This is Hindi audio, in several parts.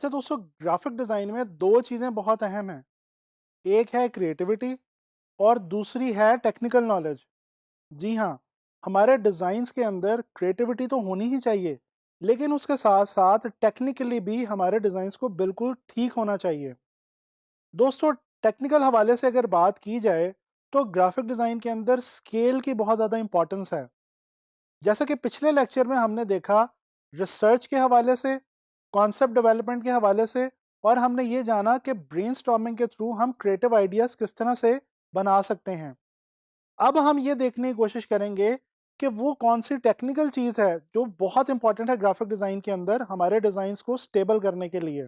अच्छा दोस्तों, ग्राफिक डिज़ाइन में 2 चीज़ें बहुत अहम हैं। एक है क्रिएटिविटी और दूसरी है टेक्निकल नॉलेज। जी हाँ, हमारे डिज़ाइंस के अंदर क्रिएटिविटी तो होनी ही चाहिए, लेकिन उसके साथ-साथ टेक्निकली भी हमारे डिज़ाइंस को बिल्कुल ठीक होना चाहिए। दोस्तों, टेक्निकल हवाले से अगर बात की जाए, तो ग्राफिक डिज़ाइन के अंदर स्केल की बहुत ज़्यादा इम्पोर्टेंस है। जैसा कि पिछले लेक्चर में हमने देखा, रिसर्च के हवाले से, कॉन्सेप्ट डेवलपमेंट के हवाले से, और हमने ये जाना कि ब्रेनस्टॉर्मिंग के थ्रू हम क्रिएटिव आइडियाज़ किस तरह से बना सकते हैं। अब हम ये देखने की कोशिश करेंगे कि वो कौन सी टेक्निकल चीज़ है जो बहुत इंपॉर्टेंट है ग्राफिक डिज़ाइन के अंदर हमारे डिज़ाइंस को स्टेबल करने के लिए।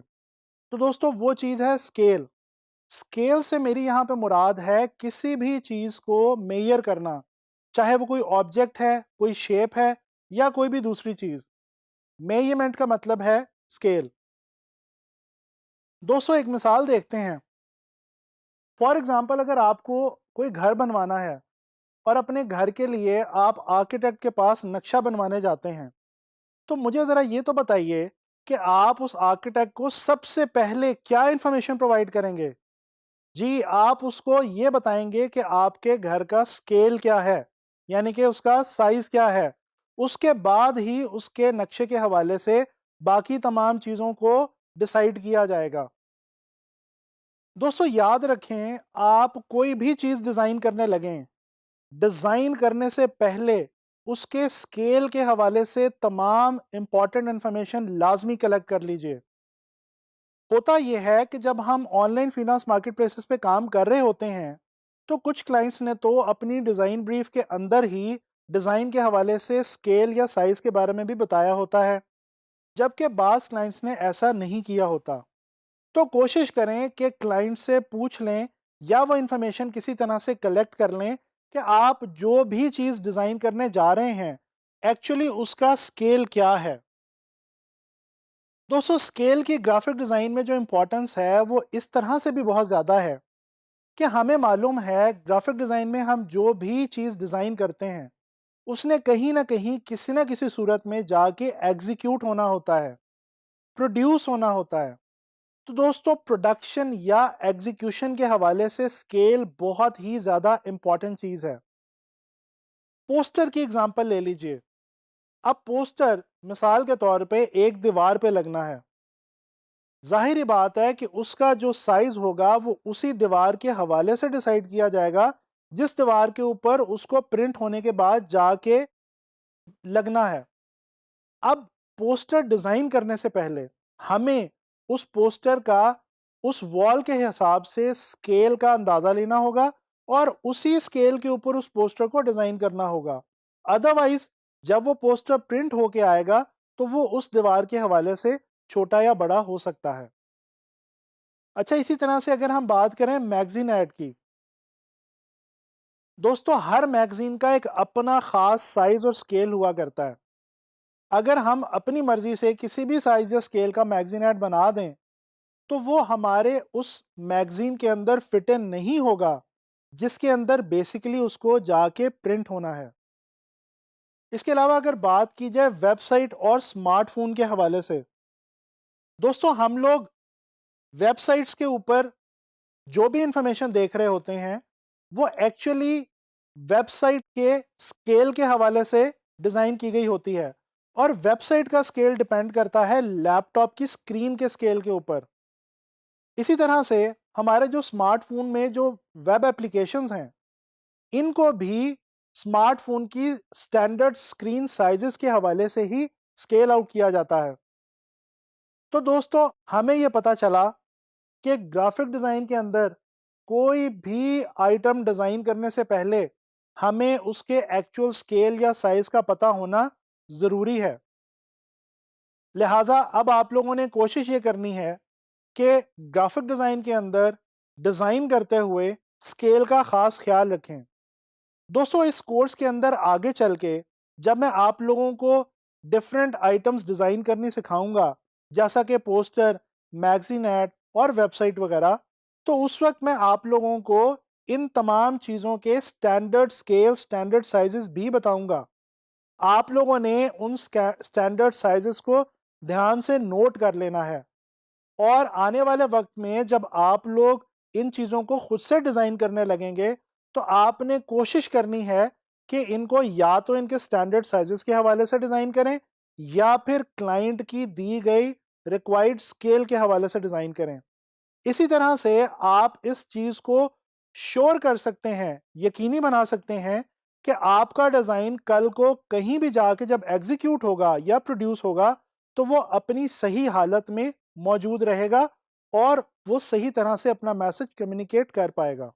तो दोस्तों, वो चीज़ है स्केल। स्केल से मेरी यहाँ पे मुराद है किसी भी चीज़ को मेजर करना, चाहे वो कोई ऑब्जेक्ट है, कोई शेप है या कोई भी दूसरी चीज़। मेजरमेंट का मतलब है स्केल। दोस्तों, एक मिसाल देखते हैं। फॉर एग्जांपल, अगर आपको कोई घर बनवाना है और अपने घर के लिए आप आर्किटेक्ट के पास नक्शा बनवाने जाते हैं, तो मुझे ज़रा ये तो बताइए कि आप उस आर्किटेक्ट को सबसे पहले क्या इन्फॉर्मेशन प्रोवाइड करेंगे? जी, आप उसको ये बताएँगे कि आपके घर का स्केल क्या है, यानी कि उसका साइज़ क्या है। उसके बाद ही उसके नक्शे के हवाले से बाकी तमाम चीज़ों को डिसाइड किया जाएगा। दोस्तों, याद रखें, आप कोई भी चीज़ डिज़ाइन करने लगें, डिज़ाइन करने से पहले उसके स्केल के हवाले से तमाम इम्पोर्टेंट इन्फॉर्मेशन लाज़मी कलेक्ट कर लीजिए। होता ये है कि जब हम ऑनलाइन फाइनेंस मार्केट प्लेसेस पे काम कर रहे होते हैं, तो कुछ क्लाइंट्स ने तो अपनी डिज़ाइन ब्रीफ के अंदर ही डिज़ाइन के हवाले से स्केल या साइज़ के बारे में भी बताया होता है, जबकि बाज़ क्लाइंट्स ने ऐसा नहीं किया होता। तो कोशिश करें कि क्लाइंट से पूछ लें या वो इन्फॉर्मेशन किसी तरह से कलेक्ट कर लें कि आप जो भी चीज़ डिज़ाइन करने जा रहे हैं, एक्चुअली उसका स्केल क्या है। दोस्तों, स्केल की ग्राफिक डिज़ाइन में जो इम्पोर्टेंस है वो इस तरह से भी बहुत ज़्यादा है कि हमें मालूम है ग्राफिक डिज़ाइन में हम जो भी चीज़ डिज़ाइन करते हैं, उसने कहीं ना कहीं किसी ना किसी सूरत में जाके एग्जीक्यूट होना होता है, प्रोड्यूस होना होता है। तो दोस्तों, प्रोडक्शन या एग्जीक्यूशन के हवाले से स्केल बहुत ही ज़्यादा इम्पॉर्टेंट चीज़ है। पोस्टर की एग्जांपल ले लीजिए। अब पोस्टर मिसाल के तौर पे एक दीवार पे लगना है। ज़ाहिर-सी बात है कि उसका जो साइज़ होगा वो उसी दीवार के हवाले से डिसाइड किया जाएगा, जिस दीवार के ऊपर उसको प्रिंट होने के बाद जाके लगना है। अब पोस्टर डिज़ाइन करने से पहले हमें उस पोस्टर का उस वॉल के हिसाब से स्केल का अंदाज़ा लेना होगा और उसी स्केल के ऊपर उस पोस्टर को डिज़ाइन करना होगा। अदरवाइज़ जब वो पोस्टर प्रिंट होके आएगा, तो वो उस दीवार के हवाले से छोटा या बड़ा हो सकता है। अच्छा, इसी तरह से अगर हम बात करें मैगज़ीन ऐड की, दोस्तों हर मैगज़ीन का एक अपना ख़ास साइज़ और स्केल हुआ करता है। अगर हम अपनी मर्ज़ी से किसी भी साइज़ या स्केल का मैगज़ीन ऐड बना दें, तो वो हमारे उस मैगज़ीन के अंदर फिट इन नहीं होगा, जिसके अंदर बेसिकली उसको जाके प्रिंट होना है। इसके अलावा अगर बात की जाए वेबसाइट और स्मार्टफ़ोन के हवाले से, दोस्तों हम लोग वेबसाइट्स के ऊपर जो भी इंफॉर्मेशन देख रहे होते हैं, वो एक्चुअली वेबसाइट के स्केल के हवाले से डिज़ाइन की गई होती है और वेबसाइट का स्केल डिपेंड करता है लैपटॉप की स्क्रीन के स्केल के ऊपर। इसी तरह से हमारे जो स्मार्टफ़ोन में जो वेब एप्लीकेशंस हैं, इनको भी स्मार्टफ़ोन की स्टैंडर्ड स्क्रीन साइज़ेस के हवाले से ही स्केल आउट किया जाता है। तो दोस्तों, हमें ये पता चला कि ग्राफिक डिज़ाइन के अंदर कोई भी आइटम डिज़ाइन करने से पहले हमें उसके एक्चुअल स्केल या साइज़ का पता होना ज़रूरी है। लिहाज़ा अब आप लोगों ने कोशिश ये करनी है कि ग्राफिक डिज़ाइन के अंदर डिज़ाइन करते हुए स्केल का ख़ास ख़्याल रखें। दोस्तों, इस कोर्स के अंदर आगे चल के जब मैं आप लोगों को डिफरेंट आइटम्स डिज़ाइन करनी सिखाऊंगा, जैसा कि पोस्टर, मैगज़ीन ऐड और वेबसाइट वगैरह, तो उस वक्त मैं आप लोगों को इन तमाम चीज़ों के स्टैंडर्ड स्केल, स्टैंडर्ड साइजेस भी बताऊंगा। आप लोगों ने उन स्टैंडर्ड साइजेस को ध्यान से नोट कर लेना है। और आने वाले वक्त में जब आप लोग इन चीज़ों को खुद से डिज़ाइन करने लगेंगे, तो आपने कोशिश करनी है कि इनको या तो इनके स्टैंडर्ड साइज़ेस के हवाले से डिज़ाइन करें या फिर क्लाइंट की दी गई रिक्वायर्ड स्केल के हवाले से डिज़ाइन करें। इसी तरह से आप इस चीज़ को श्योर कर सकते हैं, यकीनी बना सकते हैं कि आपका डिज़ाइन कल को कहीं भी जाके जब एग्ज़ीक्यूट होगा या प्रोड्यूस होगा, तो वो अपनी सही हालत में मौजूद रहेगा और वो सही तरह से अपना मैसेज कम्युनिकेट कर पाएगा।